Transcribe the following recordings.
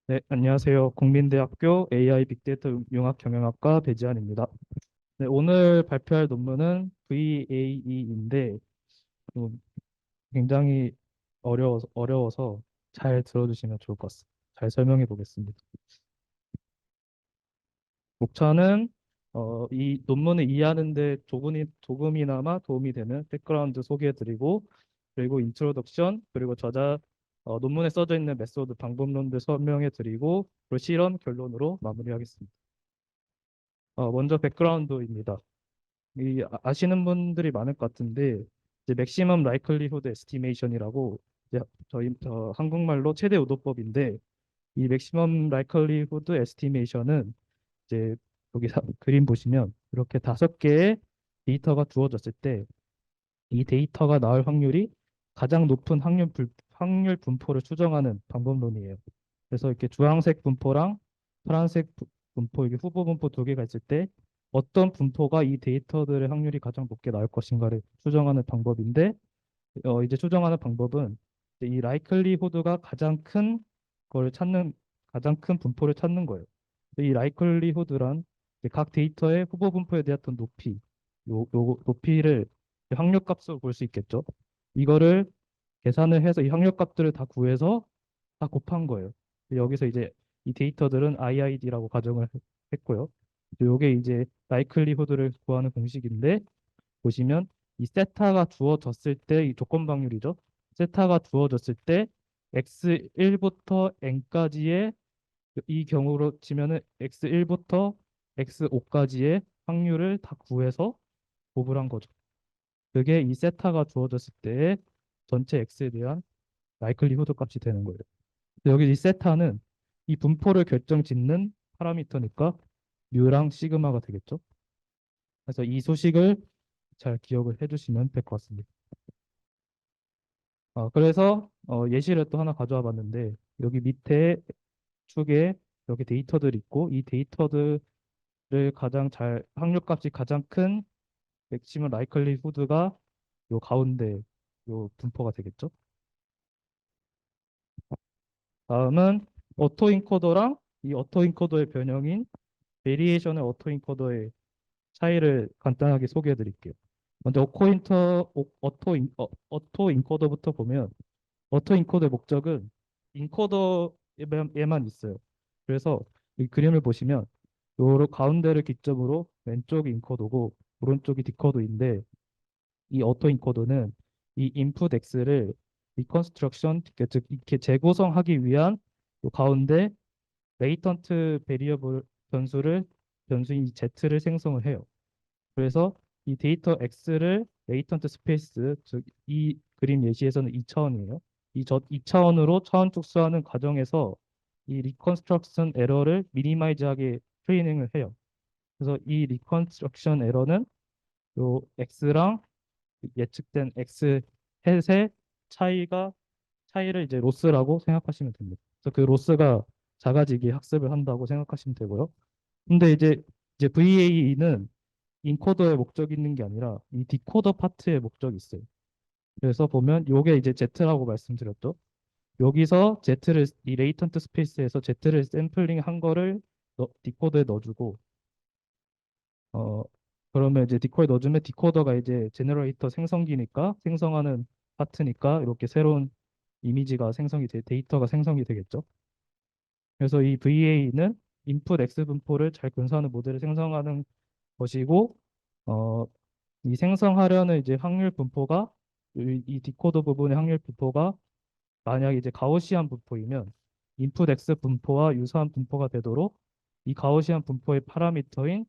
네, 안녕하세요. 국민대학교 AI 빅데이터 융합경영학과 배지환입니다. 네, 오늘 발표할 논문은 VAE인데 굉장히 어려워서 잘 들어주시면 좋을 것 같습니다. 잘 설명해 보겠습니다. 목차는 이 논문을 이해하는데 조금이나마 도움이 되는 백그라운드 소개해드리고, 그리고 인트로덕션, 그리고 논문에 써져 있는 메소드 방법론들 설명해드리고, 그리고 실험 결론으로 마무리하겠습니다. 먼저 백그라운드입니다. 아시는 분들이 많을 것 같은데, 이제 맥시멈 라이클리후드 에스티메이션이라고, 이제 저 한국말로 최대 의도법인데, 이 맥시멈 라이클리후드 에스티메이션은 이제 그림 보시면 이렇게 5개의 데이터가 주어졌을 때 이 데이터가 나올 확률이 가장 높은 확률 분포를 추정하는 방법론이에요. 그래서 이렇게 주황색 분포랑 파란색 분포, 이게 후보 분포 2개가 있을 때 어떤 분포가 이 데이터들의 확률이 가장 높게 나올 것인가를 추정하는 방법인데, 이제 추정하는 방법은 이제 이 라이클리후드가 가장 큰 분포를 찾는 거예요. 이 라이클리후드란 각 데이터의 후보 분포에 대한 요 높이를 확률값으로 볼 수 있겠죠. 이거를 계산을 해서 이 확률값들을 다 구해서 다 곱한 거예요. 여기서 이제 이 데이터들은 IID라고 가정을 했고요. 요게 이제 라이클리후드를 구하는 공식인데, 보시면 이 세타가 주어졌을 때 이 조건 방률이죠. 세타가 주어졌을 때 x1부터 n까지의, 이 경우로 치면은 x1부터 x5까지의 확률을 다 구해서 곱을 한 거죠. 그게 이 세타가 주어졌을 때의 전체 x에 대한 라이클리후드 값이 되는 거예요. 여기 이 세타는 이 분포를 결정짓는 파라미터니까 뮤랑 시그마가 되겠죠. 그래서 이 소식을 잘 기억을 해주시면 될 것 같습니다. 그래서 예시를 또 하나 가져와 봤는데, 여기 밑에 축에 여기 데이터들이 있고, 이 데이터들을 확률값이 가장 큰 맥시멈 라이클리후드가 요 가운데 요 분포가 되겠죠. 다음은 오토인코더랑 이 오토인코더의 변형인 베리에이션의 오토인코더의 차이를 간단하게 소개해 드릴게요. 먼저 오토인코더부터 보면, 오토인코더의 목적은 인코더에만 있어요. 그래서 이 그림을 보시면 요 가운데를 기점으로 왼쪽이 인코더고 오른쪽이 디코더인데, 이 오토인코더는 이 인풋 X를 리컨스트럭션, 즉 이렇게 재구성하기 위한 요 가운데 레이턴트 베리어블 변수인 이 Z를 생성을 해요. 그래서 이 데이터 X를 레이턴트 스페이스, 즉 이 그림 예시에서는 2차원이에요. 이 차원으로 차원 축소하는 과정에서 이 리컨스트럭션 에러를 미니마이즈하게 트레이닝을 해요. 그래서 이 리컨스트럭션 에러는 요 X랑 예측된 X 햇의 차이를 이제 로스라고 생각하시면 됩니다. 그래서 그 로스가 작아지게 학습을 한다고 생각하시면 되고요. 근데 이제 VAE는 인코더의 목적이 있는 게 아니라 이 디코더 파트의 목적이 있어요. 그래서 보면 요게 이제 Z라고 말씀드렸죠. 여기서 이 레이턴트 스페이스에서 Z를 샘플링 한 거를 디코더에 넣어주고, 어 그러면 이제 디코더에 넣어주면 디코더가 이제 제너레이터 생성하는 파트니까 이렇게 새로운 데이터가 생성이 되겠죠. 그래서 이 VA는 인풋 X 분포를 잘 근사하는 모델을 생성하는 것이고, 어, 이 생성하려는 이제 확률 분포가 이 디코더 부분의 확률 분포가 만약 이제 가우시안 분포이면 인풋 X 분포와 유사한 분포가 되도록 이 가우시안 분포의 파라미터인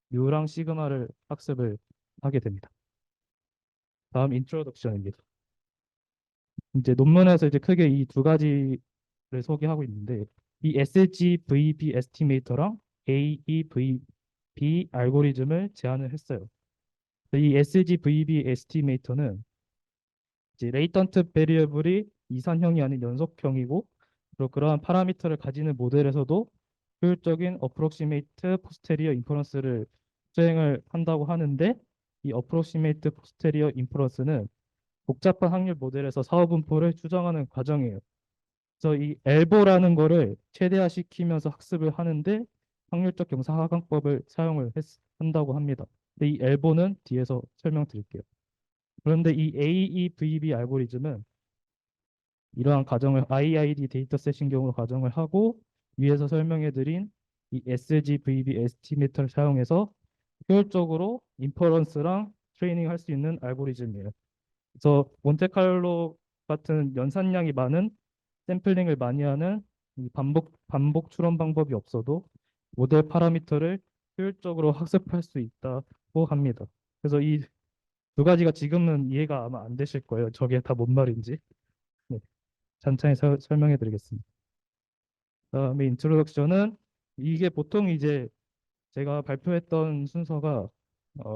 뮤랑 시그마를 학습을 하게 됩니다. 다음 인트로덕션입니다. 이제 논문에서 이제 크게 이 2가지를 소개하고 있는데, 이 SGVB 에스티메이터랑 AEVB 알고리즘을 제안을 했어요. 이 SGVB 에스티메이터는 이제 레이턴트 베리어블이 이산형이 아닌 연속형이고, 그리고 그러한 파라미터를 가지는 모델에서도 효율적인 어프록시메이트 포스테리어 인퍼런스를 수행을 한다고 하는데, 이 어프록시메이트 포스테리어 인퍼런스는 복잡한 확률 모델에서 사후 분포를 추정하는 과정이에요. 그래서 이 엘보라는 거를 최대화시키면서 학습을 하는데 확률적 경상하강법을 한다고 합니다. 근데 이 엘보는 뒤에서 설명드릴게요. 그런데 이 AEVB 알고리즘은 이러한 가정을 IID 데이터 세싱용으로 가정을 하고 위에서 설명해드린 이 SGVB 에스티메이터를 사용해서 효율적으로 인퍼런스랑 트레이닝 할 수 있는 알고리즘이에요. 그래서 몬테칼로 같은 연산량이 많은 샘플링을 많이 하는 이 반복 추론 방법이 없어도 모델 파라미터를 효율적으로 학습할 수 있다고 합니다. 그래서 이 두 가지가 지금은 이해가 아마 안 되실 거예요. 저게 다 뭔 말인지. 네, 천천히 설명해 드리겠습니다. 그다음에 인트로덕션은 이게 보통 이제 제가 발표했던 순서가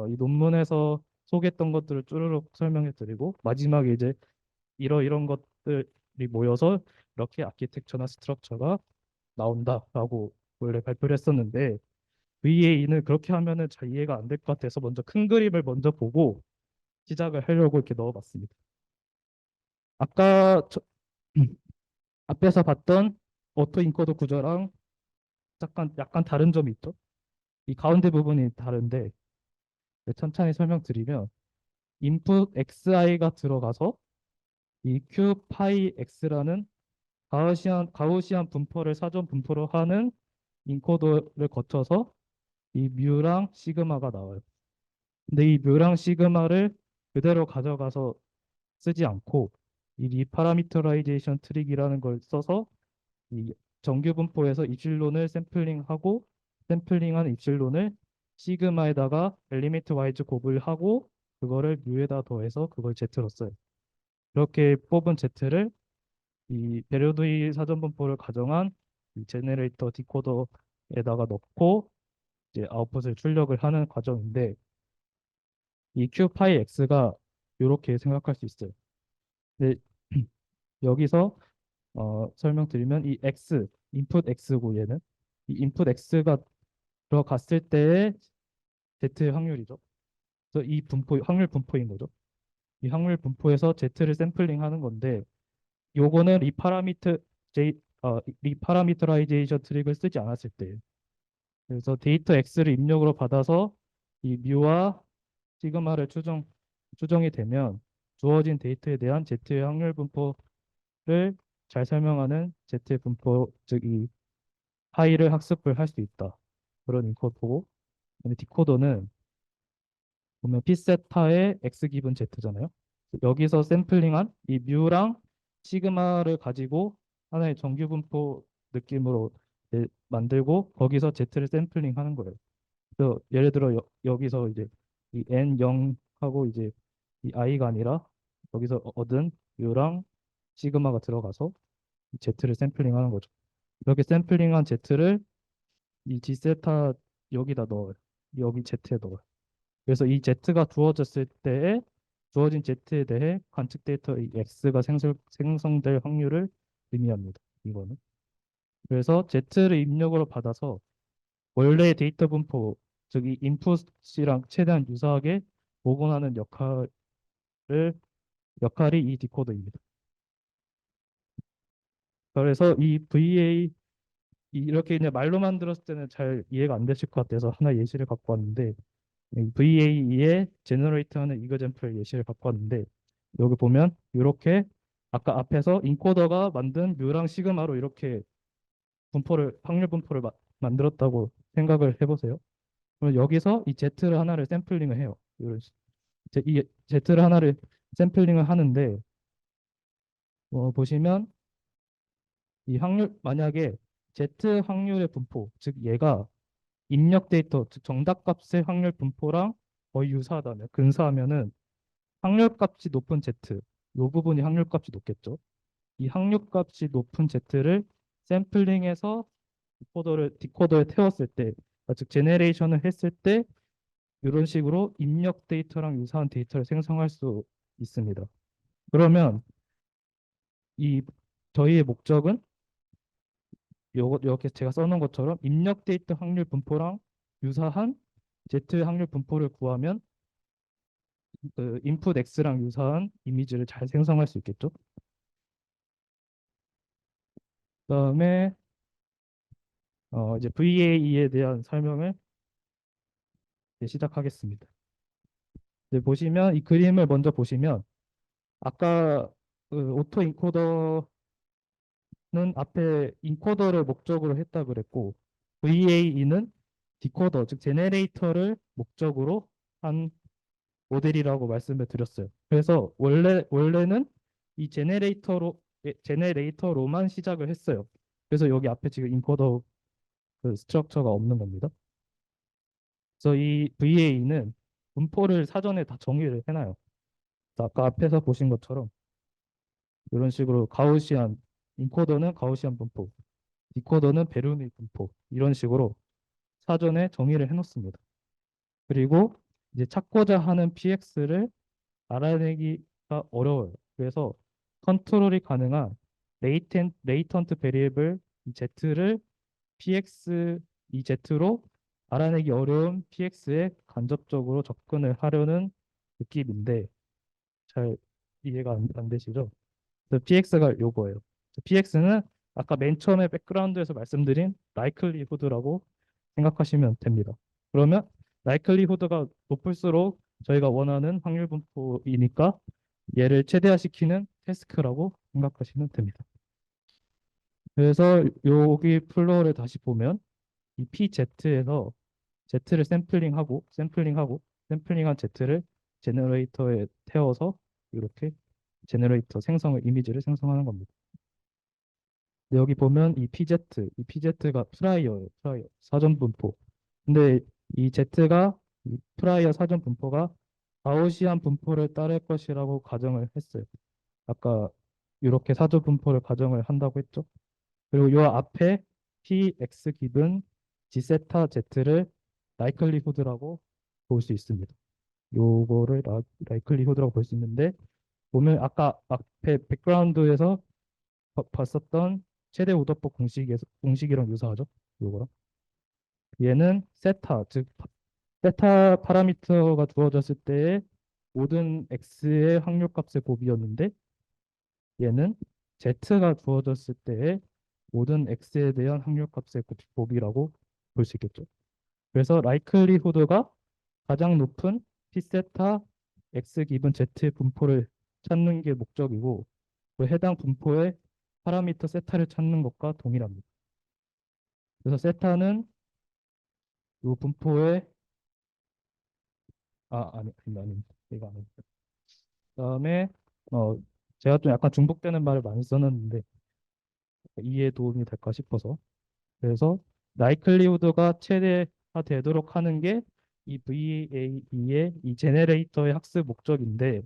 이 논문에서 소개했던 것들을 쭈르륵 설명해 드리고 마지막에 이제 이런 것들이 모여서 이렇게 아키텍처나 스트럭처가 나온다라고 원래 발표를 했었는데 VA는 그렇게 하면은 잘 이해가 안 될 것 같아서 먼저 큰 그림을 먼저 보고 시작을 하려고 이렇게 넣어봤습니다. 아까 앞에서 봤던 오토 인코더 구조랑 약간 다른 점이 있죠. 이 가운데 부분이 다른데 네, 천천히 설명드리면 inputxi가 들어가서 이 q 파이 x라는 가우시안 분포를 사전 분포로 하는 인코더를 거쳐서 이 뮤랑 시그마가 나와요. 근데 이 뮤랑 시그마를 그대로 가져가서 쓰지 않고 이 리파라미터라이제이션 트릭이라는 걸 써서 이 정규 분포에서 입실론을 샘플링하고 샘플링한 입실론을 시그마에다가 엘리메이트 와이즈 곱을 하고 그거를 뮤에다 더해서 그걸 Z로 써요. 이렇게 뽑은 Z를 이 베르누이 사전 분포를 가정한 이 제네레이터 디코더에다가 넣고 이제 아웃풋을 출력을 하는 과정인데 이 Q 파이 X가 이렇게 생각할 수 있어요. 근데 여기서 설명드리면 이 X, 인풋 X고 얘는 이 인풋 X가 들어갔을 때의 Z의 확률이죠. 그래서 이 분포, 확률 분포인 거죠. 이 확률 분포에서 Z를 샘플링 하는 건데 요거는 리파라미터라이제이션 트릭을 쓰지 않았을 때 그래서 데이터 X를 입력으로 받아서 이 뮤와 시그마를 추정이 되면 주어진 데이터에 대한 Z의 확률 분포를 잘 설명하는 Z의 분포, 즉 이 파이를 학습을 할 수 있다. 그런 인코더고 그다음에 디코더는 보면 P세타의 X 기분 Z잖아요. 여기서 샘플링한 이 뮤랑 시그마를 가지고 하나의 정규 분포 느낌으로 만들고 거기서 Z를 샘플링 하는 거예요. 그래서 예를 들어 여기서 이제 이 N0하고 이제 이 I가 아니라 여기서 얻은 뮤랑 시그마가 들어가서 이 Z를 샘플링 하는 거죠. 이렇게 샘플링한 Z를 이 G세타 여기다 넣어요. 여기 Z에 넣어요. 그래서 이 Z가 주어졌을 때에 주어진 Z에 대해 관측 데이터 이 X가 생성될 확률을 의미합니다. 이거는. 그래서 Z를 입력으로 받아서 원래의 데이터 분포, 즉 이 인풋이랑 최대한 유사하게 복원하는 역할이 이 디코더입니다. 그래서 이 VA 이렇게 그냥 말로만 들었을 때는 잘 이해가 안 되실 것 같아서 하나 예시를 갖고 왔는데 VAE에 제너레이트하는 이거잼플 예시를 갖고 왔는데 여기 보면 이렇게 아까 앞에서 인코더가 만든 뮤랑 시그마로 이렇게 확률 분포를 만들었다고 생각을 해보세요. 그럼 여기서 이 Z를 하나를 샘플링을 해요. 이 Z를 하나를 샘플링을 하는데 보시면 이 확률 만약에 Z 확률의 분포 즉 얘가 입력 데이터 즉 정답값의 확률 분포랑 거의 유사하다면 근사하면은 확률값이 높은 Z 이 부분이 확률값이 높겠죠. 이 확률값이 높은 Z를 샘플링해서 디코더에 태웠을 때 즉 제네레이션을 했을 때 이런 식으로 입력 데이터랑 유사한 데이터를 생성할 수 있습니다. 그러면 이 저희의 목적은 이렇게 제가 써놓은 것처럼 입력 데이터 확률 분포랑 유사한 Z 확률 분포를 구하면 그 인풋 X랑 유사한 이미지를 잘 생성할 수 있겠죠. 그다음에 이제 VAE에 대한 설명을 이제 시작하겠습니다. 이제 보시면 이 그림을 먼저 보시면 아까 그 오토 인코더는 앞에 인코더를 목적으로 했다 그랬고 VAE는 디코더 즉 제네레이터를 목적으로 한 모델이라고 말씀을 드렸어요. 그래서 원래는 이 제네레이터로만 시작을 했어요. 그래서 여기 앞에 지금 인코더 그 스트럭처가 없는 겁니다. 그래서 이 VA는 분포를 사전에 다 정의를 해놔요. 아까 앞에서 보신 것처럼 이런 식으로 가우시안 인코더는 가우시안 분포, 디코더는 베르누이 분포 이런 식으로 사전에 정의를 해놓습니다. 그리고 이제 찾고자 하는 PX를 알아내기가 어려워요. 그래서 컨트롤이 가능한 레이턴트 베리에블 Z를 PX 이 Z로 알아내기 어려운 PX에 간접적으로 접근을 하려는 느낌인데 잘 이해가 안 되시죠? PX가 요거예요. PX는 아까 맨 처음에 백그라운드에서 말씀드린 라이클리후드라고 생각하시면 됩니다. 그러면 라이클리후드가 높을수록 저희가 원하는 확률 분포이니까 얘를 최대화시키는 태스크라고 생각하시면 됩니다. 그래서 여기 플로어를 다시 보면 이 PZ에서 Z를 샘플링한 Z를 제너레이터에 태워서 이렇게 제너레이터 이미지를 생성하는 겁니다. 근데 여기 보면 이 PZ가 프라이어예요. 프라이어 사전 분포. 근데 이 프라이어 사전 분포가 가우시안 분포를 따를 것이라고 가정을 했어요. 아까 이렇게 사전 분포를 가정을 한다고 했죠. 그리고 이 앞에 PX 기분 G세타 Z를 라이클리후드라고 볼 수 있습니다. 요거를 라이클리후드라고 볼 수 있는데 보면 아까 앞에 백그라운드에서 봤었던 최대 오더법 공식이랑 유사하죠. 요거랑 얘는 즉 세타 파라미터가 주어졌을 때의 모든 x의 확률값의 곱이었는데 얘는 z가 주어졌을 때의 모든 x에 대한 확률값의 곱이라고 볼 수 있겠죠. 그래서 라이클리후드가 가장 높은 p세타 x 기분 z 분포를 찾는 게 목적이고 그 해당 분포의 파라미터 세타를 찾는 것과 동일합니다. 그래서 세타는 이 분포의 아닙니다. 이거 아닙니다. 그다음에 어 제가 좀 약간 중복되는 말을 많이 썼는데 이해에 도움이 될까 싶어서 그래서 라이클리후드가 최대화 되도록 하는 게 이 VAE의 이 제네레이터의 학습 목적인데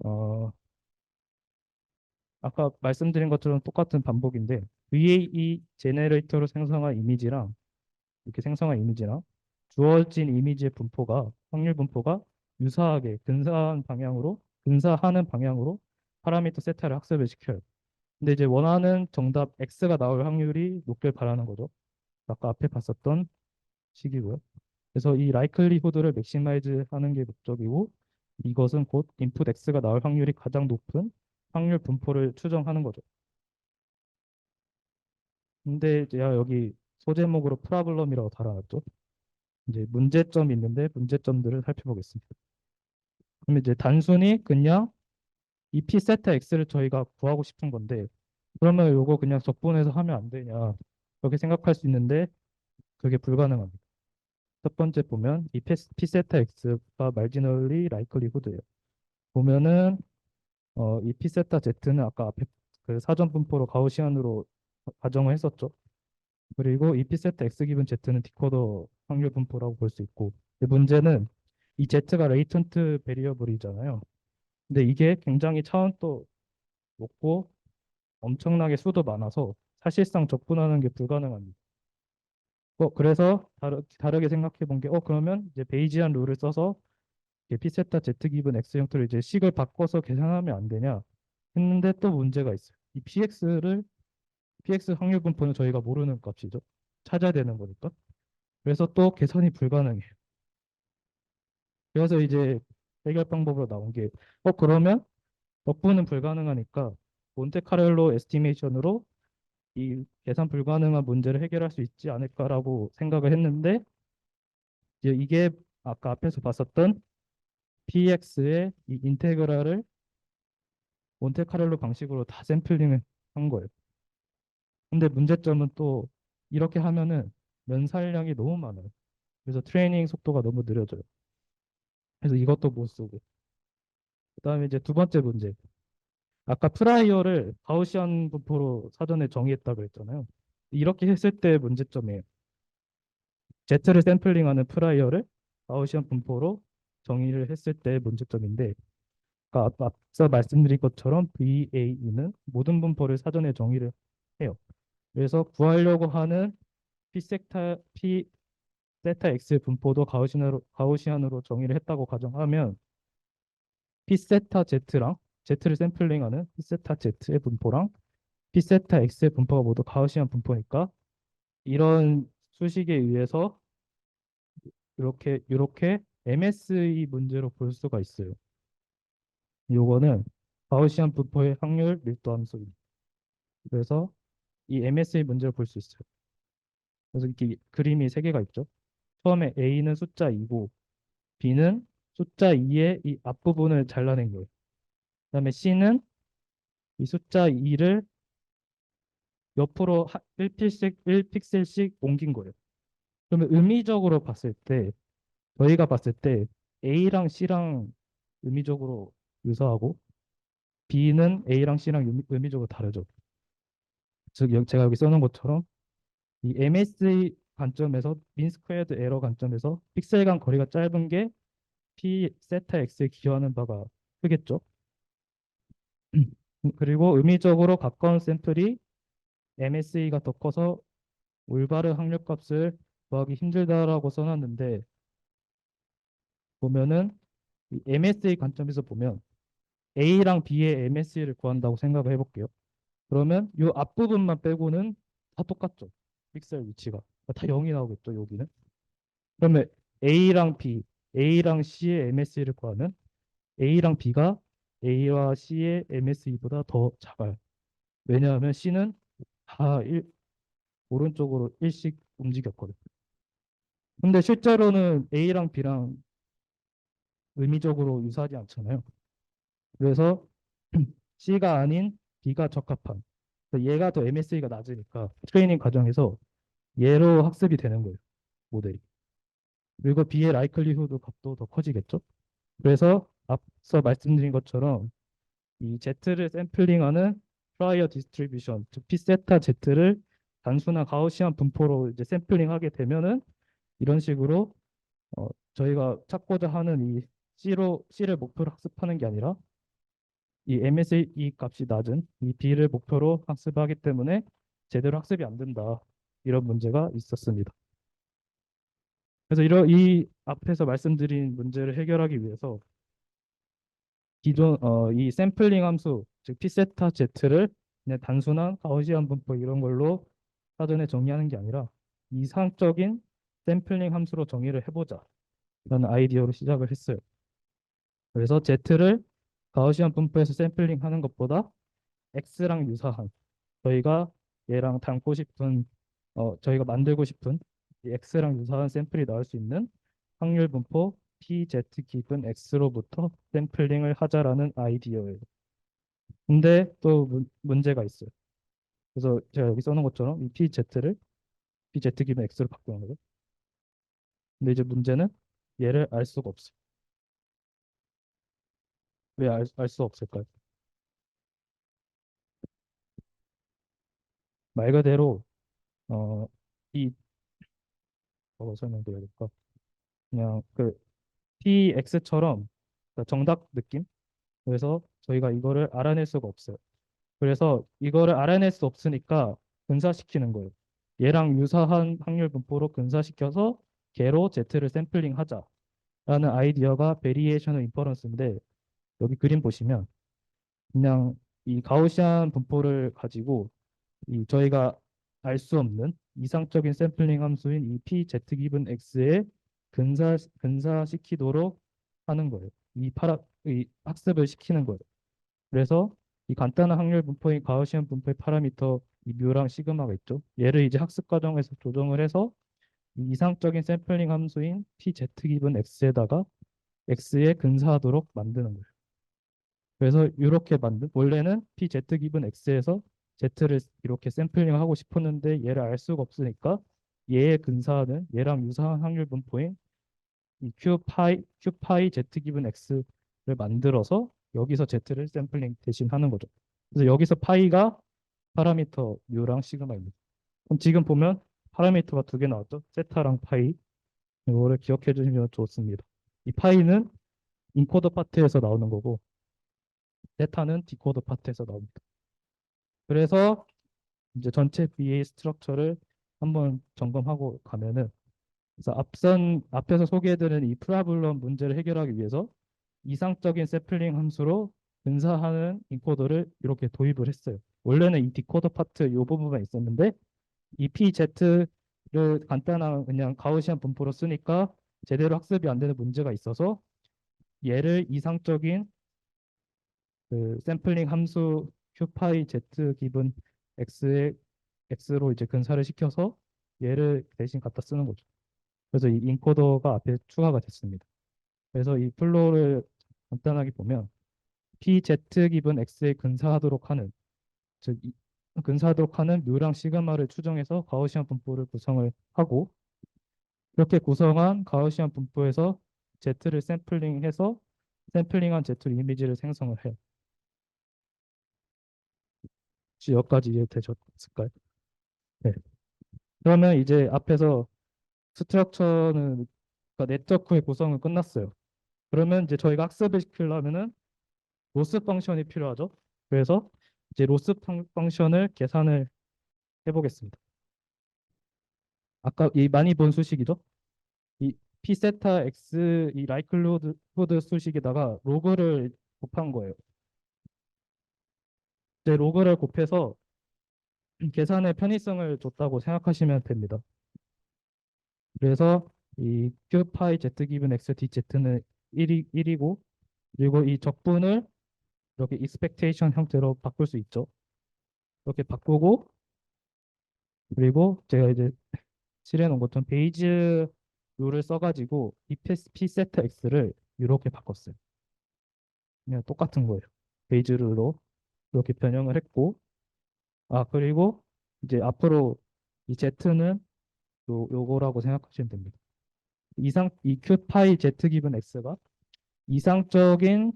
어 아까 말씀드린 것처럼 똑같은 반복인데 VAE 제네레이터로 생성한 이미지랑 이렇게 생성한 이미지랑 주어진 이미지의 분포가 확률 분포가 유사하게 근사하는 방향으로 파라미터 세타를 학습을 시켜요. 근데 이제 원하는 정답 X가 나올 확률이 높길 바라는 거죠. 아까 앞에 봤었던 식이고요. 그래서 이 라이클리후드를 맥시마이즈 하는 게 목적이고 이것은 곧 인풋 X가 나올 확률이 가장 높은 확률 분포를 추정하는 거죠. 근데 제가 여기 소제목으로 프라블럼이라고 달아놨죠. 이제 문제점이 있는데 문제점들을 살펴보겠습니다. 그럼 이제 단순히 그냥 이 p 세타 x를 저희가 구하고 싶은 건데 그러면 이거 그냥 적분해서 하면 안 되냐 이렇게 생각할 수 있는데 그게 불가능합니다. 첫 번째 보면 이 p 세타 x가 marginally likelihood예요. 보면은 이 p 세타 z는 아까 앞에 그 사전 분포로 가우시안으로 가정을 했었죠. 그리고 이 p 세타 x 기분 z는 디코더 확률 분포라고 볼 수 있고 문제는 이 z가 레이턴트 베리어블이잖아요. 근데 이게 굉장히 차원도 높고 엄청나게 수도 많아서 사실상 적분하는 게 불가능합니다. 그래서 다르게 생각해 본 게, 그러면 이제 베이지안 룰을 써서 피세타 z 기분 x 형태로 이제 식을 바꿔서 계산하면 안 되냐 했는데 또 문제가 있어요. 이 px 확률 분포는 저희가 모르는 값이죠. 찾아야 되는 거니까. 그래서 또 계산이 불가능해요. 그래서 이제 해결 방법으로 나온 게, 그러면 적분은 불가능하니까 몬테카를로 에스티메이션으로 이 계산 불가능한 문제를 해결할 수 있지 않을까라고 생각을 했는데 이제 이게 아까 앞에서 봤었던 px의 이 인테그랄을 몬테카를로 방식으로 다 샘플링을 한 거예요. 근데 문제점은 또 이렇게 하면은 면살량이 너무 많아요. 그래서 트레이닝 속도가 너무 느려져요. 그래서 이것도 못 쓰고. 그다음에 이제 두 번째 문제. 아까 프라이어를 가우시안 분포로 사전에 정의했다 그랬잖아요. 이렇게 했을 때 문제점이에요. Z를 샘플링하는 프라이어를 가우시안 분포로 정의를 했을 때 문제점인데, 아까 앞서 말씀드린 것처럼 VAE는 모든 분포를 사전에 정의를 해요. 그래서 구하려고 하는 P 세타 X 분포도 가우시안으로 정의를 했다고 가정하면 P 세타 Z랑 Z를 샘플링하는 P 세타 Z의 분포랑 P 세타 X의 분포가 모두 가우시안 분포니까 이런 수식에 의해서 이렇게 MSE 문제로 볼 수가 있어요. 요거는 가우시안 분포의 확률 밀도 함수입니다. 그래서 이 MSE 문제를 볼 수 있어요. 그래서 이렇게 그림이 세 개가 있죠. 처음에 A는 숫자 2고 B는 숫자 2의 이 앞부분을 잘라낸 거예요. 그다음에 C는 이 숫자 2를 옆으로 1픽셀씩 옮긴 거예요. 그러면 의미적으로 봤을 때 저희가 봤을 때 A랑 C랑 의미적으로 유사하고 B는 A랑 C랑 의미적으로 다르죠. 즉 제가 여기 써놓은 것처럼 이 MSE 관점에서 민 스퀘어드 에러 관점에서 픽셀 간 거리가 짧은 게 P 세타 X에 기여하는 바가 크겠죠. 그리고 의미적으로 가까운 샘플이 MSE가 더 커서 올바른 확률값을 구하기 힘들다라고 써놨는데 보면은 이 MSE 관점에서 보면 A랑 B의 MSE를 구한다고 생각을 해볼게요. 그러면 이 앞부분만 빼고는 다 똑같죠. 픽셀 위치가. 다 0이 나오겠죠, 여기는. 그러면 A랑 B, A랑 C의 MSE를 구하면 A랑 B가 A와 C의 MSE보다 더 작아요. 왜냐하면 C는 다 오른쪽으로 일씩 움직였거든요. 근데 실제로는 A랑 B랑 의미적으로 유사하지 않잖아요. 그래서 C가 아닌 B가 적합한. 그래서 얘가 더 MSE가 낮으니까 트레이닝 과정에서 얘로 학습이 되는 거예요. 모델이. 그리고 B의 라이클리후드 값도 더 커지겠죠. 그래서 앞서 말씀드린 것처럼 이 Z를 샘플링하는 프라이어 디스트리뷰션, 즉 P세타 Z를 단순한 가우시안 분포로 이제 샘플링하게 되면은 이런 식으로 저희가 찾고자 하는 이 C를 목표로 학습하는 게 아니라 이 MSE 값이 낮은 이 B를 목표로 학습하기 때문에 제대로 학습이 안 된다. 이런 문제가 있었습니다. 그래서 이 앞에서 말씀드린 문제를 해결하기 위해서 이 샘플링 함수, 즉 P세타 Z를 그냥 단순한 가우시안 분포 이런 걸로 사전에 정의하는 게 아니라 이상적인 샘플링 함수로 정의를 해보자. 라는 아이디어로 시작을 했어요. 그래서 Z를 가우시안 분포에서 샘플링 하는 것보다 X랑 유사한 저희가 얘랑 닮고 싶은 저희가 만들고 싶은 이 X랑 유사한 샘플이 나올 수 있는 확률 분포 PZ 기분 X로부터 샘플링을 하자라는 아이디어예요. 근데 또 문제가 있어요. 그래서 제가 여기 써놓은 것처럼 이 PZ 기분 X로 바꾸는 거죠. 근데 이제 문제는 얘를 알 수가 없어요. 왜 알 수 없을까요? 말 그대로 어, 이 설명드려야 될까? 그냥 그 PX처럼 정답 느낌? 그래서 저희가 이거를 알아낼 수가 없어요. 그래서 이거를 알아낼 수 없으니까 근사시키는 거예요. 얘랑 유사한 확률 분포로 근사시켜서 걔로 Z를 샘플링 하자라는 아이디어가 베리에이셔널 인퍼런스인데 여기 그림 보시면 그냥 이 가우시안 분포를 가지고 이 저희가 알 수 없는 이상적인 샘플링 함수인 이 PZ 기분 X에 근사시키도록 하는 거예요. 이 학습을 시키는 거예요. 그래서 이 간단한 확률 분포인 가우시안 분포의 파라미터 이 뮤랑 시그마가 있죠. 얘를 이제 학습 과정에서 조정을 해서 이 이상적인 샘플링 함수인 pz 기분 x에다가 x에 근사하도록 만드는 거예요. 그래서 이렇게 만든 원래는 pz 기분 x에서 z를 이렇게 샘플링하고 싶었는데 얘를 알 수가 없으니까 얘에 근사하는 얘랑 유사한 확률 분포인 이 q 파이 z 기분 x를 만들어서 여기서 z를 샘플링 대신 하는 거죠. 그래서 여기서 파이가 파라미터 뮤랑 시그마입니다. 그럼 지금 보면 파라미터가 두 개 나왔죠. 세타랑 파이. 이거를 기억해 주시면 좋습니다. 이 파이는 인코더 파트에서 나오는 거고 세타는 디코더 파트에서 나옵니다. 그래서 이제 전체 BA 스트럭처를 한번 점검하고 가면은 그래서 앞에서 소개해드린 이 프라블럼 문제를 해결하기 위해서 이상적인 세플링 함수로 근사하는 인코더를 이렇게 도입을 했어요. 원래는 이 디코더 파트 이 부분만 있었는데 이 PZ를 간단한 그냥 가우시안 분포로 쓰니까 제대로 학습이 안 되는 문제가 있어서 얘를 이상적인 그 샘플링 함수 q파이 z 기분 x의 x로 이제 근사를 시켜서 얘를 대신 갖다 쓰는 거죠. 그래서 이 인코더가 앞에 추가가 됐습니다. 그래서 이 플로우를 간단하게 보면 pz 기분 x에 근사하도록 하는 즉 근사하도록 하는 뮤랑 시그마를 추정해서 가우시안 분포를 구성을 하고 이렇게 구성한 가우시안 분포에서 z를 샘플링해서 샘플링한 z 이미지를 생성을 해요. 혹시 여기까지 이해되셨을까요? 네. 그러면 이제 앞에서 스트럭처는 그러니까 네트워크의 구성은 끝났어요. 그러면 이제 저희가 학습을 시키려면은 로스 펑션이 필요하죠. 그래서 이제 로스 펑션을 계산을 해보겠습니다. 아까 이 많이 본 수식이죠. 이 p 세타 x 이 라이클리후드 수식에다가 로그를 곱한 거예요. 이제 로그를 곱해서 계산의 편의성을 줬다고 생각하시면 됩니다. 그래서 이 q 파이 z 기분 x dz는 1이고 그리고 이 적분을 이렇게 expectation 형태로 바꿀 수 있죠. 이렇게 바꾸고 그리고 제가 이제 칠해 놓은 것처럼 베이즈 룰을 써가지고 이 p 세트 x를 이렇게 바꿨어요. 그냥 똑같은 거예요. 베이즈 룰로 이렇게 변형을 했고 그리고 이제 앞으로 이 z는 요거라고 생각하시면 됩니다. 이 q 파이 z 기분 x가 이상적인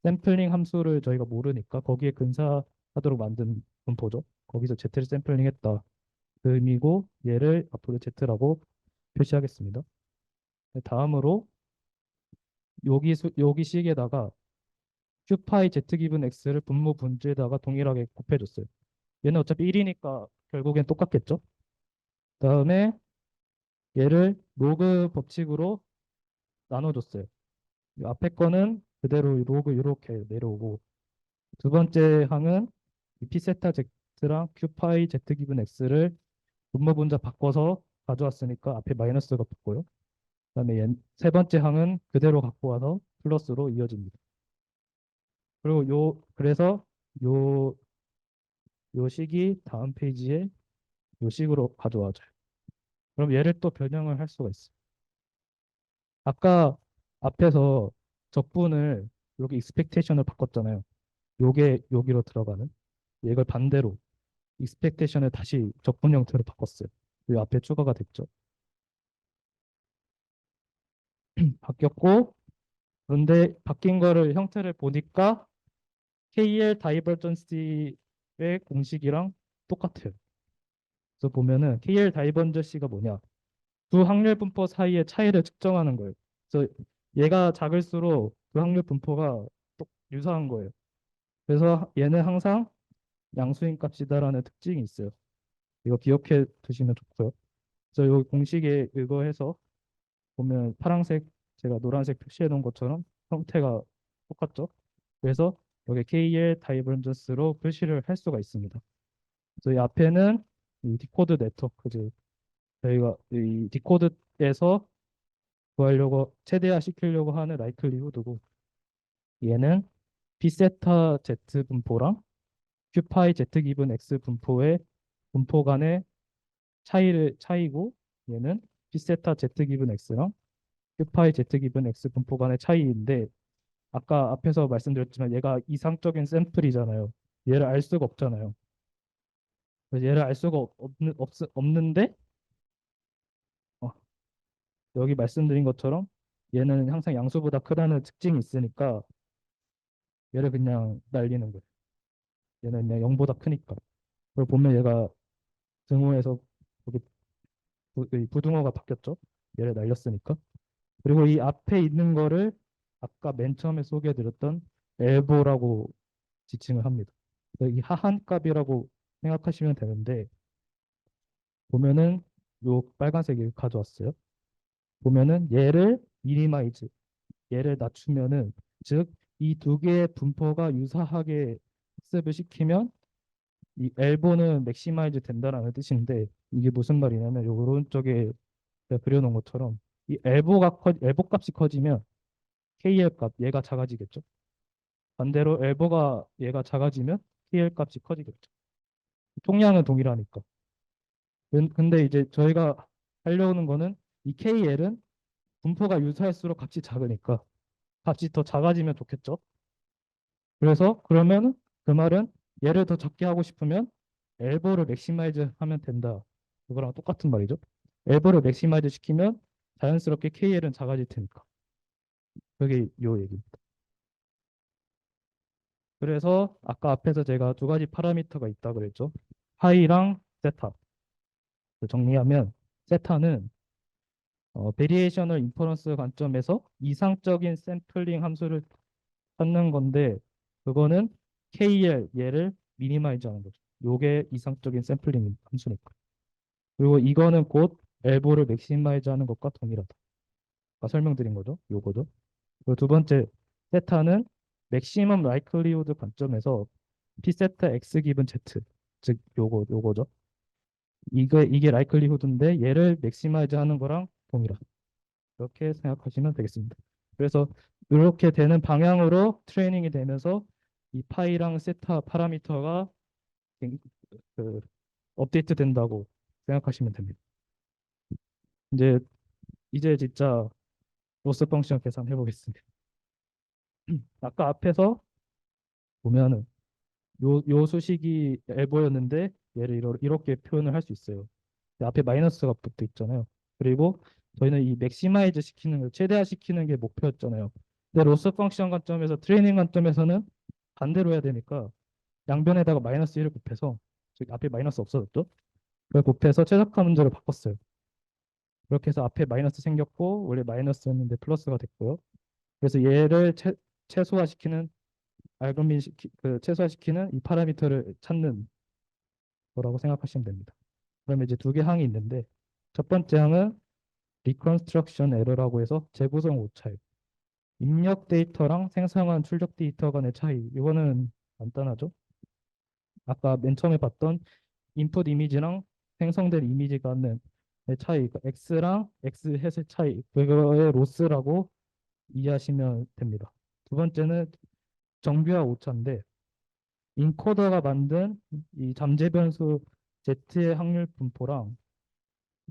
샘플링 함수를 저희가 모르니까 거기에 근사하도록 만든 분포죠. 거기서 z를 샘플링 했다. 그 의미고 얘를 앞으로 z라고 표시하겠습니다. 다음으로 여기 식에다가 q파이 z 기분 x를 분모 분주에다가 동일하게 곱해줬어요. 얘는 어차피 1이니까 결국엔 똑같겠죠. 다음에 얘를 로그 법칙으로 나눠줬어요. 이 앞에 거는 그대로 로그 이렇게 내려오고 두 번째 항은 이 p 세타 z랑 q파이 z 기분 x를 분모 분자 바꿔서 가져왔으니까 앞에 마이너스가 붙고요. 그다음에 세 번째 항은 그대로 갖고 와서 플러스로 이어집니다. 그리고 그래서 요 요 식이 다음 페이지에 요 식으로 가져와줘요. 그럼 얘를 또 변형을 할 수가 있어요. 아까 앞에서 적분을 여기 익스펙테이션을 바꿨잖아요. 요게 여기로 들어가는 이걸 반대로 익스펙테이션을 다시 적분 형태로 바꿨어요. 이 앞에 추가가 됐죠. 바뀌었고 그런데 바뀐 거를 형태를 보니까 KL 다이버전시의 공식이랑 똑같아요. 그래서 보면은 KL 다이버전시가 뭐냐? 두 확률 분포 사이의 차이를 측정하는 거예요. 그래서 얘가 작을수록 그 확률 분포가 똑 유사한 거예요. 그래서 얘는 항상 양수인 값이다라는 특징이 있어요. 이거 기억해 두시면 좋고요. 그래서 이 공식에 의거해서 보면 파란색 제가 노란색 표시해 놓은 것처럼 형태가 똑같죠. 그래서 여기 KL 다이버전스로 표시를 할 수가 있습니다. 그래서 이 앞에는 이 디코드 네트워크즈 저희가 이 디코드에서 구하려고 최대화 시키려고 하는 라이클리후드고 얘는 p 세타 z 분포랑 q파이 z 기분 x 분포의 분포 간의 차이고 얘는 P세타 Z 기분 X랑 Q파이 Z 기분 X 분포 간의 차이인데 아까 앞에서 말씀드렸지만 얘가 이상적인 샘플이잖아요. 얘를 알 수가 없잖아요. 그래서 얘를 알 수가 없는데 어, 여기 말씀드린 것처럼 얘는 항상 양수보다 크다는 특징이 있으니까 얘를 그냥 날리는 거예요. 얘는 그냥 0보다 크니까. 그걸 보면 얘가 등호에서 여기 이 부등호가 바뀌었죠. 얘를 날렸으니까. 그리고 이 앞에 있는 거를 아까 맨 처음에 소개해드렸던 엘보라고 지칭을 합니다. 이 하한값이라고 생각하시면 되는데 보면은 요 빨간색을 가져왔어요. 보면은 얘를 미니마이즈, 얘를 낮추면은 즉 이 두 개의 분포가 유사하게 학습을 시키면 이 엘보는 맥시마이즈 된다라는 뜻인데 이게 무슨 말이냐면 요 오른쪽에 제가 그려놓은 것처럼 이 엘보 값이 커지면 KL 값 얘가 작아지겠죠. 반대로 엘보가 얘가 작아지면 KL 값이 커지겠죠. 총량은 동일하니까. 근데 이제 저희가 하려는 거는 이 KL은 분포가 유사할수록 값이 작으니까 값이 더 작아지면 좋겠죠. 그래서 그러면 그 말은 얘를 더 적게 하고 싶으면 엘보를 맥시마이즈 하면 된다. 그거랑 똑같은 말이죠. 엘보를 맥시마이즈 시키면 자연스럽게 KL은 작아질 테니까. 그게 요 얘기입니다. 그래서 아까 앞에서 제가 두 가지 파라미터가 있다 그랬죠. 파이랑 세타. 정리하면 세타는 베리에이셔널 인퍼런스 관점에서 이상적인 샘플링 함수를 찾는 건데 그거는 KL 얘를 미니마이즈 하는 거죠. 요게 이상적인 샘플링 함수니까. 그리고 이거는 곧 엘보를 맥시마이즈 하는 것과 동일하다. 아까 설명드린 거죠. 요거죠. 그리고 두 번째 세타는 맥시멈 라이클리후드 관점에서 P 세타 X 기분 Z 즉 요거죠. 이게 라이클리후드인데 얘를 맥시마이즈 하는 거랑 동일하다. 이렇게 생각하시면 되겠습니다. 그래서 이렇게 되는 방향으로 트레이닝이 되면서 이 파이랑 세타 파라미터가 그 업데이트 된다고 생각하시면 됩니다. 이제 진짜 로스 펑션 계산해 보겠습니다. 아까 앞에서 보면은 요 수식이 엘보였는데 얘를 이렇게 표현을 할 수 있어요. 앞에 마이너스가 붙어 있잖아요. 그리고 저희는 이 맥시마이즈 시키는 걸 최대화시키는 게 목표였잖아요. 근데 로스 펑션 관점에서 트레이닝 관점에서는 반대로 해야 되니까 양변에다가 마이너스 1을 곱해서 저기 앞에 마이너스 없어졌죠? 그걸 곱해서 최적화 문제를 바꿨어요. 그렇게 해서 앞에 마이너스 생겼고 원래 마이너스였는데 플러스가 됐고요. 그래서 얘를 최소화시키는 최소화시키는 이 파라미터를 찾는 거라고 생각하시면 됩니다. 그러면 이제 두 개 항이 있는데 첫 번째 항은 리컨스트럭션 에러라고 해서 재구성 오차예요. 입력 데이터랑 생성한 출력 데이터 간의 차이. 이거는 간단하죠. 아까 맨 처음에 봤던 인풋 이미지랑 생성된 이미지 간의 차이, 그러니까 X랑 X 햇의 차이, 그거의 로스라고 이해하시면 됩니다. 두 번째는 정비화 오차인데 인코더가 만든 이 잠재 변수 Z의 확률 분포랑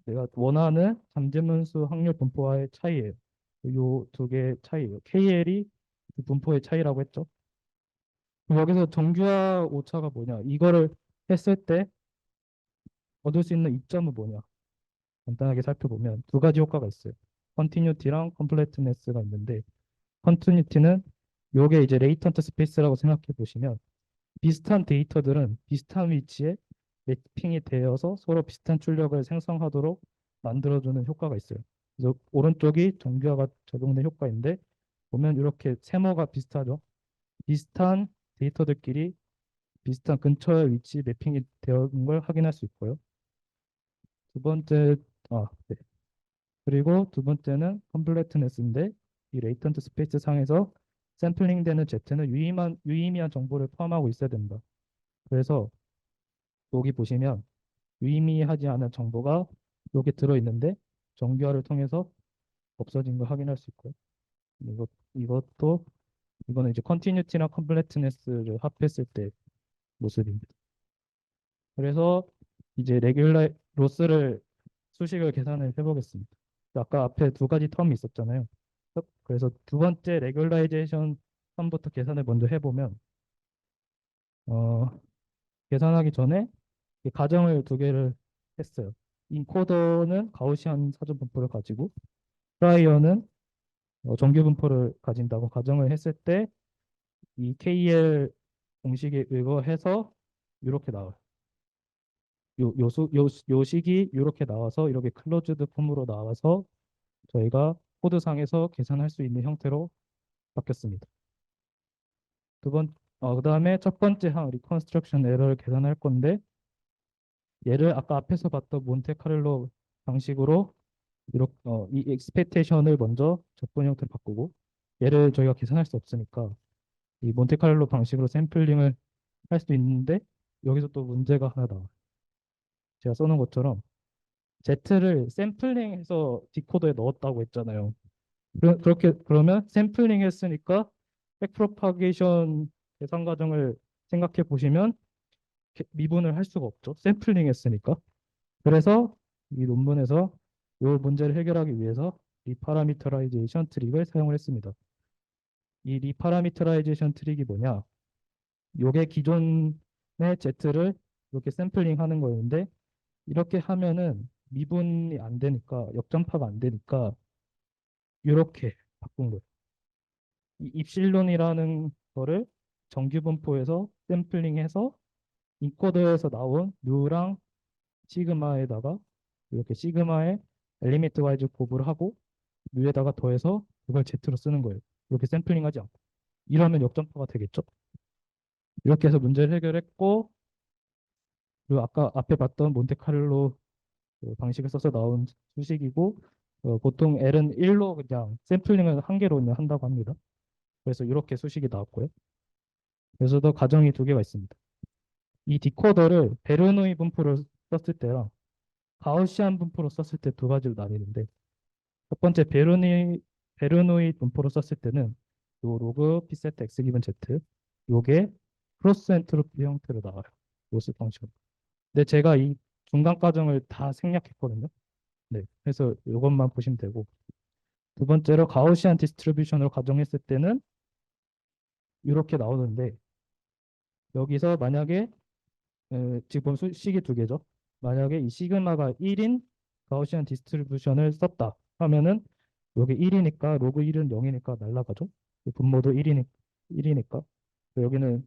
내가 원하는 잠재 변수 확률 분포와의 차이예요. 요 두 개의 차이예요. KL이 그 분포의 차이라고 했죠. 그럼 여기서 정규화 오차가 뭐냐? 이거를 했을 때 얻을 수 있는 이점은 뭐냐? 간단하게 살펴보면 두 가지 효과가 있어요. 컨티뉴티랑 컴플레트네스가 있는데 컨티뉴티는 요게 이제 레이턴트 스페이스라고 생각해 보시면 비슷한 데이터들은 비슷한 위치에 매핑이 되어서 서로 비슷한 출력을 생성하도록 만들어주는 효과가 있어요. 그래서 오른쪽이 정규화가 적용된 효과인데 보면 이렇게 세모가 비슷하죠. 비슷한 데이터들끼리 비슷한 근처의 위치 매핑이 되는 걸 확인할 수 있고요. 두 번째, 네. 그리고 두 번째는 컴플레트네스인데 이 레이턴트 스페이스 상에서 샘플링 되는 Z는 유의미한 정보를 포함하고 있어야 된다. 그래서 여기 보시면 유의미하지 않은 정보가 여기 들어있는데 정규화를 통해서 없어진 걸 확인할 수 있고요. 이것도 이거는 이제 컨티뉴티나 컴플레트네스를 합했을 때 모습입니다. 그래서 이제 레귤라 로스를 수식을 계산을 해보겠습니다. 아까 앞에 두 가지 텀이 있었잖아요. 그래서 두 번째 레귤라이제이션 텀부터 계산을 먼저 해보면 어, 계산하기 전에 이 가정을 두 개를 했어요. 인코더는 가우시안 사전 분포를 가지고 프라이어는 정규 분포를 가진다고 가정을 했을 때 이 KL 공식에 의거해서 이렇게 나와요. 요 식이 이렇게 나와서 이렇게 클로즈드 폼으로 나와서 저희가 코드상에서 계산할 수 있는 형태로 바뀌었습니다. 그다음에 첫 번째 항 리컨스트럭션 에러를 계산할 건데 얘를 아까 앞에서 봤던 몬테카를로 방식으로 이렇게 이 expectation을 먼저 적분 형태로 바꾸고 얘를 저희가 계산할 수 없으니까 이 몬테카를로 방식으로 샘플링을 할 수 있는데 여기서 또 문제가 하나 나와요. 제가 써놓은 것처럼 Z를 샘플링해서 디코더에 넣었다고 했잖아요. 그러면 샘플링 했으니까 백프로파게이션 계산 과정을 생각해 보시면 미분을 할 수가 없죠. 샘플링 했으니까. 그래서 이 논문에서 이 문제를 해결하기 위해서 리파라미터라이제이션 트릭을 사용을 했습니다. 이 리파라미터라이제이션 트릭이 뭐냐? 요게 기존의 Z를 이렇게 샘플링 하는 거였는데 이렇게 하면은 미분이 안 되니까 역전파가 안 되니까 이렇게 바꾼 거예요. 이 입실론이라는 거를 정규 분포에서 샘플링해서 인코더에서 나온 뉴랑 시그마에다가 이렇게 시그마에 엘리멘트 와이즈 곱을 하고 뉴에다가 더해서 그걸 Z로 쓰는 거예요. 이렇게 샘플링하지 않고. 이러면 역전파가 되겠죠. 이렇게 해서 문제를 해결했고 그리고 아까 앞에 봤던 몬테카를로 그 방식을 써서 나온 수식이고 보통 L은 1로 그냥 샘플링을 한 개로 그냥 한다고 합니다. 그래서 이렇게 수식이 나왔고요. 그래서도 가정이 두 개가 있습니다. 이 디코더를 베르노이 분포를 썼을 때랑 가우시안 분포로 썼을 때 두 가지로 나뉘는데 첫 번째 베르노이 분포로 썼을 때는 요 로그 p 세트 x 기분 z 요게 크로스 엔트로피 형태로 나와요. 로스 펑션. 근데 제가 이 중간 과정을 다 생략했거든요. 네, 그래서 이것만 보시면 되고 두 번째로 가우시안 디스트리뷰션으로 가정했을 때는 이렇게 나오는데 여기서 만약에 지금 식이 두 개죠. 만약에 이 시그마가 1인 가우시안 디스트리뷰션을 썼다 하면은 여기 1이니까 로그 1은 0이니까 날라가죠. 분모도 1이니까 여기는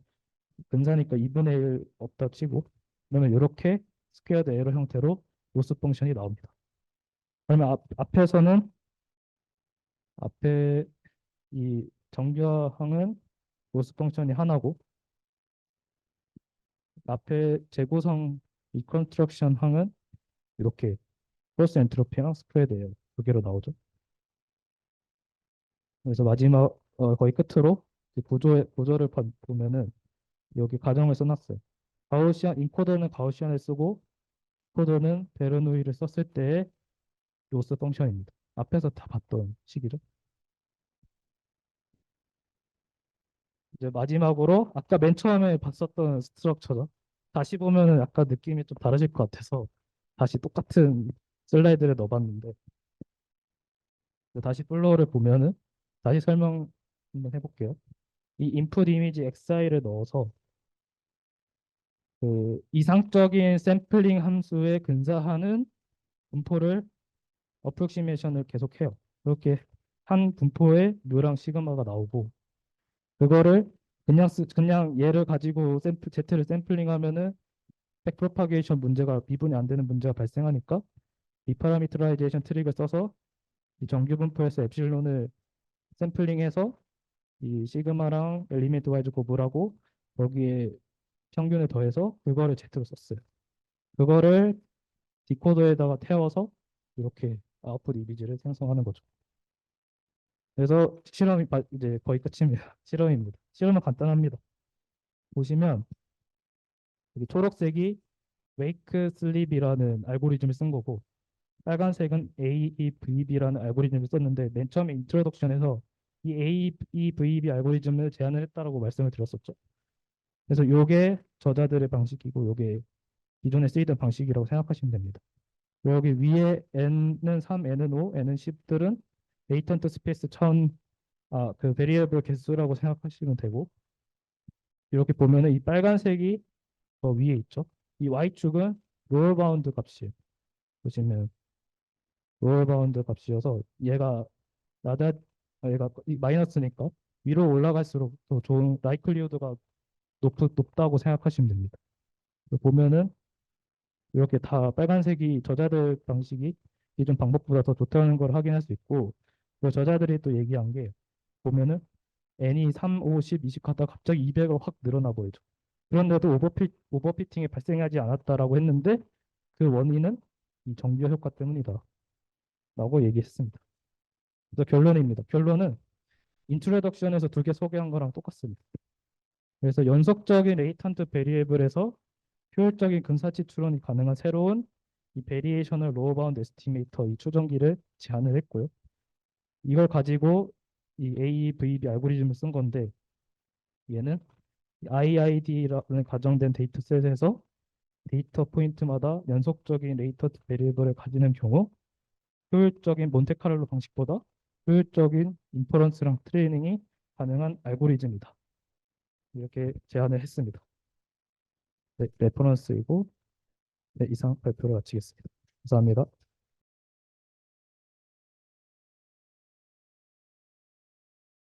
근사니까 2분의 1 없다 치고 그러면 이렇게 스퀘어드 에러 형태로 로스 펑션이 나옵니다. 그러면 앞에서는 앞에 이 정규항은 로스 펑션이 하나고 앞에 재구성 리컨스트럭션 항은 이렇게 크로스 엔트로피랑 스프레드 에러 두 개로 나오죠. 그래서 마지막 거의 끝으로 보조를 보면은 여기 가정을 써놨어요. 가우시안 인코더는 가우시안을 쓰고 코더는 베르노이를 썼을 때의 로스 펑션입니다. 앞에서 다 봤던 식이죠. 이제 마지막으로 아까 맨 처음에 봤었던 스트럭처죠. 다시 보면은 약간 느낌이 좀 다르실 것 같아서 다시 똑같은 슬라이드를 넣어봤는데 다시 플로어를 보면은 다시 설명 한번 해볼게요. 이 인풋 이미지 xi를 넣어서 그 이상적인 샘플링 함수에 근사하는 분포를 어프로시메이션을 계속해요. 그렇게 한 분포에 뮤랑 시그마가 나오고 그거를 그냥 얘를 가지고 Z를 샘플링하면은 백프로파게이션 문제가 미분이 안 되는 문제가 발생하니까 이 파라미터라이제이션 트릭을 써서 이 정규 분포에서 엡실론을 샘플링해서 이 시그마랑 엘리멘트 와이즈 곱을하고 거기에 평균을 더해서 그거를 Z로 썼어요. 그거를 디코더에다가 태워서 이렇게 아웃풋 이미지를 생성하는 거죠. 그래서 실험이 이제 거의 끝입니다. 실험입니다. 실험은 간단합니다. 보시면 여기 초록색이 웨이크 슬립이라는 알고리즘을 쓴 거고 빨간색은 AEVB라는 알고리즘을 썼는데 맨 처음에 인트로덕션에서 이 AEVB 알고리즘을 제안을 했다라고 말씀을 드렸었죠. 그래서 요게 저자들의 방식이고 요게 기존에 쓰이던 방식이라고 생각하시면 됩니다. 여기 위에 n은 3, n은 5, n은 10들은 레이턴트 스페이스 그 베리어블 개수라고 생각하시면 되고, 이렇게 보면은 이 빨간색이 더 위에 있죠. 이 y축은 로어 바운드 값이에요. 보시면 로어 바운드 값이어서 나다 얘가 이 마이너스니까 위로 올라갈수록 더 좋은 라이클리후드가 높다고 생각하시면 됩니다. 보면은 이렇게 다 빨간색이 저자들 방식이 기존 방법보다 더 좋다는 걸 확인할 수 있고, 그 저자들이 또 얘기한 게 보면은 n이 3, 5, 10, 20 가다가 갑자기 200으로 확 늘어나 보이죠. 그런데도 오버피팅이 발생하지 않았다라고 했는데 그 원인은 이 정비화 효과 때문이다 라고 얘기했습니다. 그래서 결론입니다. 결론은 인트로덕션에서 두 개 소개한 거랑 똑같습니다. 그래서 연속적인 레이턴트 베리에블에서 효율적인 근사치 추론이 가능한 새로운 이 베리에이셔널 로어 바운드 에스티메이터 이 추정기를 제안을 했고요. 이걸 가지고 이 AVB 알고리즘을 쓴 건데, 얘는 IID라는 가정된 데이터셋에서 데이터 포인트마다 연속적인 레이턴트 베리에블을 가지는 경우 효율적인 몬테카를로 방식보다 효율적인 인퍼런스랑 트레이닝이 가능한 알고리즘이다. 이렇게 제안을 했습니다. 네, 레퍼런스이고, 네, 이상 발표를 마치겠습니다. 감사합니다.